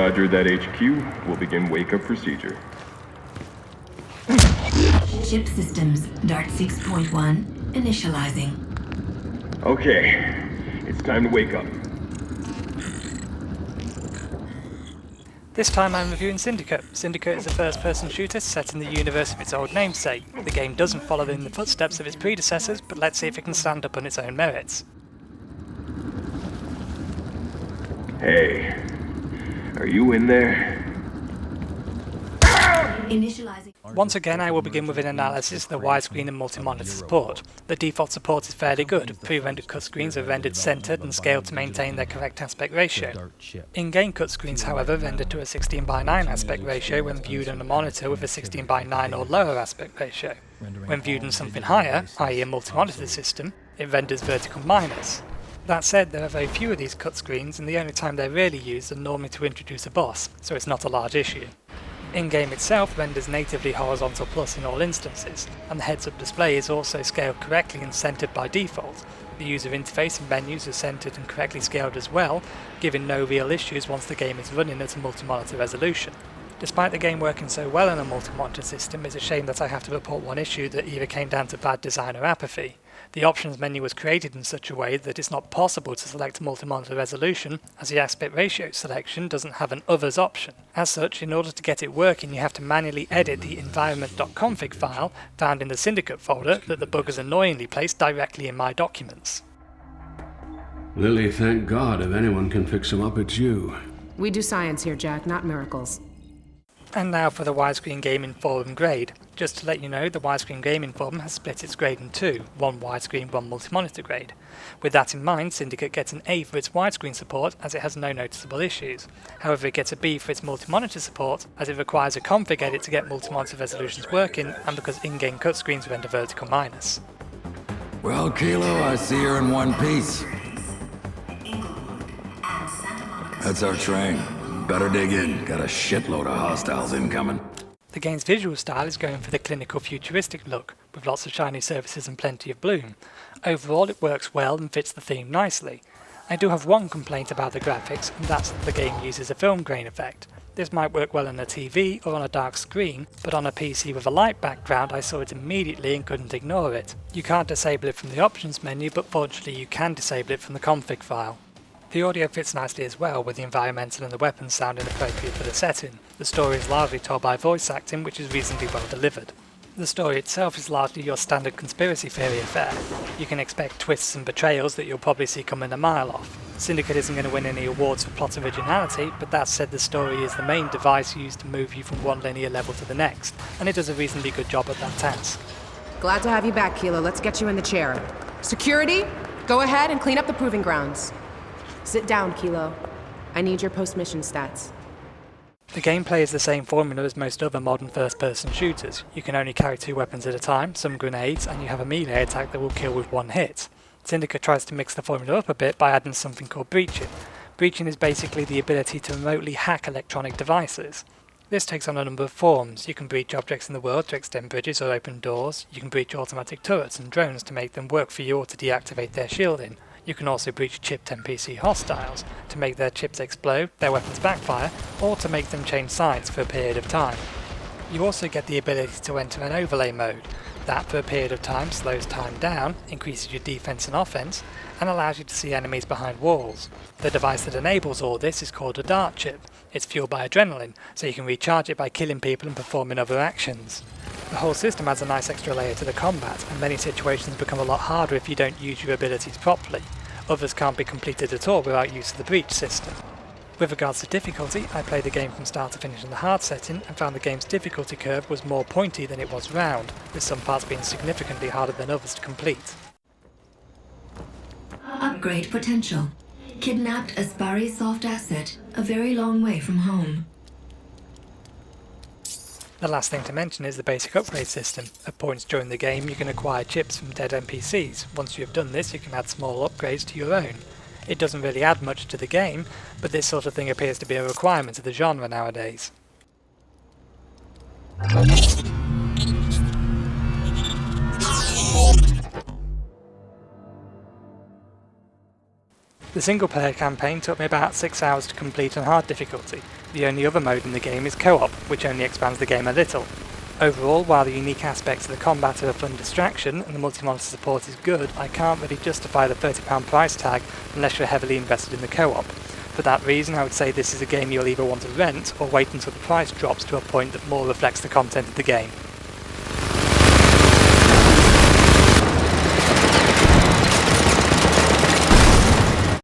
Roger that, HQ. We'll begin wake-up procedure. Ship systems, Dart 6.1, initializing. Okay, it's time to wake up. This time I'm reviewing Syndicate. Syndicate is a first-person shooter set in the universe of its old namesake. The game doesn't follow in the footsteps of its predecessors, but let's see if it can stand up on its own merits. Hey, are you in there? Initializing. Once again, I will begin with an analysis of the widescreen and multi-monitor support. The default support is fairly good. Pre-rendered cutscenes are rendered centered and scaled to maintain their correct aspect ratio. In-game cutscenes, however, rendered to a 16:9 aspect ratio when viewed on a monitor with a 16:9 or lower aspect ratio. When viewed on something higher, i.e. a multi-monitor system, it renders vertical minus. That said, there are very few of these cutscenes, and the only time they're really used are normally to introduce a boss, so it's not a large issue. In-game itself renders natively horizontal plus in all instances, and the heads-up display is also scaled correctly and centered by default. The user interface and menus are centered and correctly scaled as well, giving no real issues once the game is running at a multi-monitor resolution. Despite the game working so well in a multi-monitor system, it's a shame that I have to report one issue that either came down to bad design or apathy. The options menu was created in such a way that it's not possible to select multi-monitor resolution, as the aspect ratio selection doesn't have an others option. As such, in order to get it working, you have to manually edit the environment.cfg file found in the Syndicate folder that the bug has annoyingly placed directly in my documents. Lily, thank God, if anyone can fix them up, it's you. We do science here, Jack, not miracles. And now for the Widescreen Gaming Forum grade. Just to let you know, the Widescreen Gaming Forum has split its grade in two, one widescreen, one multi-monitor grade. With that in mind, Syndicate gets an A for its widescreen support as it has no noticeable issues. However, it gets a B for its multi-monitor support as it requires a config edit to get multi-monitor resolutions working and because in-game cutscenes render vertical minus. Well, Kilo, I see you're in one piece. That's our train. Better dig in. Got a shitload of hostiles incoming. The game's visual style is going for the clinical futuristic look, with lots of shiny surfaces and plenty of bloom. Overall it works well and fits the theme nicely. I do have one complaint about the graphics, and that's that the game uses a film grain effect. This might work well on a TV or on a dark screen, but on a PC with a light background I saw it immediately and couldn't ignore it. You can't disable it from the options menu, but fortunately you can disable it from the config file. The audio fits nicely as well, with the environmental and the weapons sounding appropriate for the setting. The story is largely told by voice acting, which is reasonably well delivered. The story itself is largely your standard conspiracy theory affair. You can expect twists and betrayals that you'll probably see coming a mile off. Syndicate isn't going to win any awards for plot originality, but that said, the story is the main device used to move you from one linear level to the next, and it does a reasonably good job at that task. Glad to have you back, Kilo. Let's get you in the chair. Security, go ahead and clean up the proving grounds. Sit down, Kilo. I need your post-mission stats. The gameplay is the same formula as most other modern first-person shooters. You can only carry 2 weapons at a time, some grenades, and you have a melee attack that will kill with 1 hit. Syndicate tries to mix the formula up a bit by adding something called breaching. Breaching is basically the ability to remotely hack electronic devices. This takes on a number of forms. You can breach objects in the world to extend bridges or open doors. You can breach automatic turrets and drones to make them work for you or to deactivate their shielding. You can also breach chipped NPC hostiles to make their chips explode, their weapons backfire, or to make them change sides for a period of time. You also get the ability to enter an overlay mode. That, for a period of time, slows time down, increases your defense and offense, and allows you to see enemies behind walls. The device that enables all this is called a dart chip. It's fueled by adrenaline, so you can recharge it by killing people and performing other actions. The whole system adds a nice extra layer to the combat, and many situations become a lot harder if you don't use your abilities properly. Others can't be completed at all without use of the breach system. With regards to difficulty, I played the game from start to finish in the hard setting and found the game's difficulty curve was more pointy than it was round, with some parts being significantly harder than others to complete. Upgrade potential. Kidnapped Aspari soft asset, a very long way from home. The last thing to mention is the basic upgrade system. At points during the game you can acquire chips from dead NPCs. Once you have done this you can add small upgrades to your own. It doesn't really add much to the game, but this sort of thing appears to be a requirement of the genre nowadays. The single player campaign took me about 6 hours to complete on hard difficulty. The only other mode in the game is co-op, which only expands the game a little. Overall, while the unique aspects of the combat are a fun distraction and the multi-monitor support is good, I can't really justify the £30 price tag unless you're heavily invested in the co-op. For that reason, I would say this is a game you'll either want to rent or wait until the price drops to a point that more reflects the content of the game.